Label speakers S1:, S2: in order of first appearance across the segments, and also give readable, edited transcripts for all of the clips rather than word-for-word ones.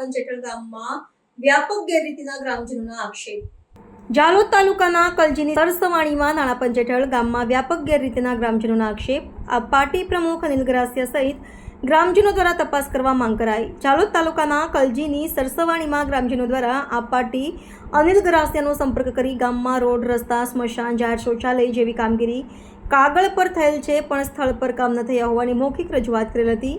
S1: પંચેઠળ ગામમાં વ્યાપક ગેરરીતિના ગ્રામજનોના આક્ષેપ। જાલોદ તાલુકાના કલજીની સરસવાણીમાં નાણા પંચેઠળ ગામમાં વ્યાપક ગેરરીતિના ગ્રામજનોના આક્ષેપ। આ પાર્ટી પ્રમુખ અનિલ ગરાસિયા સહિત ગ્રામજનો દ્વારા તપાસ કરવા માંગ કરાઈ। જાલોદ તાલુકાના કલજીની સરસવાણીમાં ગ્રામજનો દ્વારા આ પાર્ટી અનિલ ગરાસિયાનો સંપર્ક કરી ગામમાં રોડ, રસ્તા, સ્મશાન, જાહેર શૌચાલય જેવી કામગીરી કાગળ પર થયેલ છે પણ સ્થળ પર કામ ન થયા હોવાની મૌખિક રજૂઆત કરેલ હતી।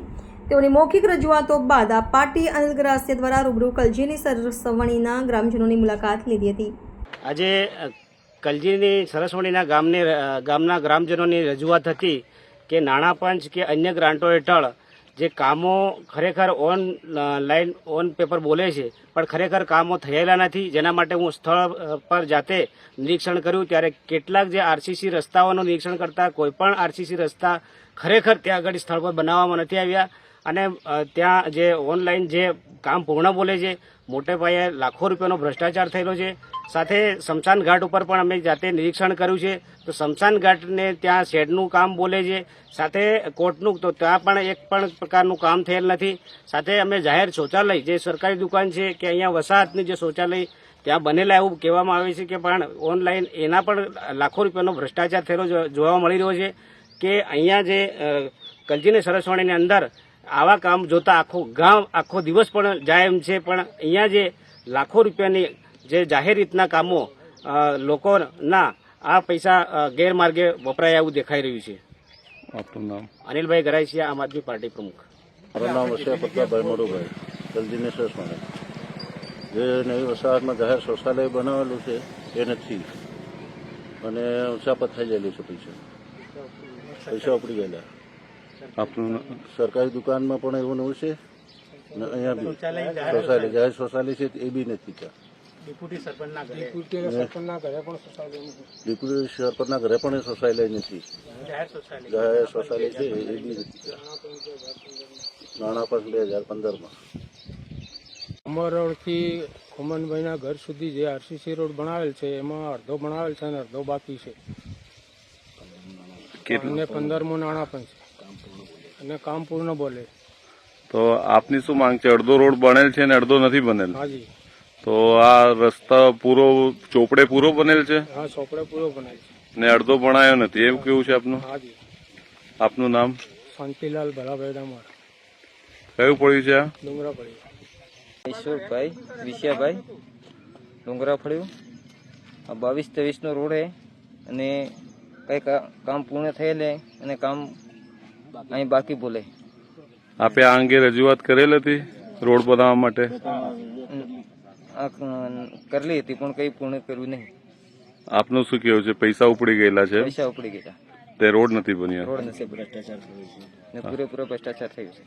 S1: તેઓની મૌખિક રજૂઆતો બાદ આ પાર્ટી અનિલ ગરાસિયા દ્વારા રૂબરૂ કલજીની સરસવાણીના ગ્રામજનોની મુલાકાત લીધી હતી।
S2: આજે કલજીની સરસવાણીના ગામના ગ્રામજનોની રજૂઆત હતી કે નાણાં પંચ કે અન્ય ગ્રાન્ટો હેઠળ જે કામો ખરેખર ઓન પેપર બોલે છે પણ ખરેખર કામો થયેલા નથી, જેના માટે હું સ્થળ પર જાતે નિરીક્ષણ કર્યું ત્યારે કેટલાક જે આરસીસી રસ્તાઓનું નિરીક્ષણ કરતા કોઈ પણ આરસીસી રસ્તા ખરેખર ત્યાં આગળ સ્થળ પર બનાવવામાં નથી આવ્યા અને ત્યાં જે ઓનલાઈન જે કામ પૂર્ણ બોલે છે મોટે પાયે લાખો રૂપિયાનો ભ્રષ્ટાચાર થયેલો છે। સાથે સ્મશાન ઘાટ ઉપર પણ અમે જાતે નિરીક્ષણ કર્યું છે તો સ્મશાન ઘાટને ત્યાં શેડનું કામ બોલે છે, સાથે કોર્ટનું તો ત્યાં પણ એક પણ પ્રકારનું કામ થયેલ નથી। સાથે અમે જાહેર શૌચાલય જે સરકારી દુકાન છે કે અહીંયા વસાહતની જે શૌચાલય ત્યાં બનેલા એવું કહેવામાં આવે છે કે પણ ઓનલાઈન એના પણ લાખો રૂપિયાનો ભ્રષ્ટાચાર થયેલો જોવા મળી રહ્યો છે કે અહીંયા જે કલજીની સરસવાણીની અંદર આવા કામ જોતા આખું ગામ આખો દિવસ પણ જાય એમ છે, પણ અહીંયા જે લાખો રૂપિયાની જે જાહેર રીતના કામો લોકોના આ પૈસા ગેરમાર્ગે વપરાય એવું દેખાઈ રહ્યું છે।
S3: આપનું નામ?
S2: અનિલભાઈ ગરાસિયા, આમ આદમી પાર્ટી પ્રમુખ।
S3: મારું નામ હશે પ્રતાપભાઈ મોરુભાઈ, કલજીની સરસવાણી। જે નવી વસાહતમાં જાહેર શૌચાલય બનાવેલું છે એ નથી અને ઊંચા પથાઈ ગયેલી છે, પૈસા ઉપડી ગયેલા। આપનું સરકારી દુકાનમાં પણ એવું નવું છે અને અહીંયા બી શૌચાલય જાહેર શૌચાલય છે એ બી નથી ત્યાં। ડેપ્યુટી સરપંચના ઘરે પણ શૌચાલય નથી, જાહેર શૌચાલય છે એ બી નથી ત્યાં। નાણાં પંચ 2015માં
S4: અમર રોડથી ખુમનભાઈના ઘર સુધી જે આરસીસી રોડ બનાવેલ છે એમાં અડધો બનાવેલ છે અને અડધો બાકી છે અને 15મું નાણાં પણ છે અને કામ પૂર્ણ બોલે।
S3: તો આપની શું માંગ છે? અડધો રોડ બનેલ છે અને અડધો નથી બનેલ?
S4: હાજી।
S3: તો આ રસ્તા પૂરો ચોપડે પૂરો બનેલ છે?
S4: હા, ચોપડે પૂરો બનેલ છે
S3: ને અડધો બનાયો નથી એવું કેવું છે આપનું?
S4: હાજી।
S3: આપનું નામ?
S4: શાંતિલાલ ભલાભાઈ ડામોર।
S3: કયું પડ્યું છે આ?
S4: ડુંગરા પડ્યું।
S5: ઈશ્વરભાઈ વિશિયાભાઈ ડુંગરા ફળ્યું। આ 22-23નો રોડ છે અને કઈ કામ પૂર્ણ થયેલ અને કામ અહીં બાકી બોલે।
S3: આપે આ અંગે રજૂઆત કરેલ હતી રોડ બનાવવા માટે?
S5: કરેલી હતી પણ કઈ પૂર્ણ કર્યું નહીં।
S3: આપનું શું કેવું છે? પૈસા ઉપડી ગયેલા છે?
S5: પૈસા ઉપડી ગયા,
S3: તે રોડ નથી બન્યા?
S5: રોડ નથી, ભ્રષ્ટાચાર થયો છે, પૂરેપૂરો ભ્રષ્ટાચાર થયો છે।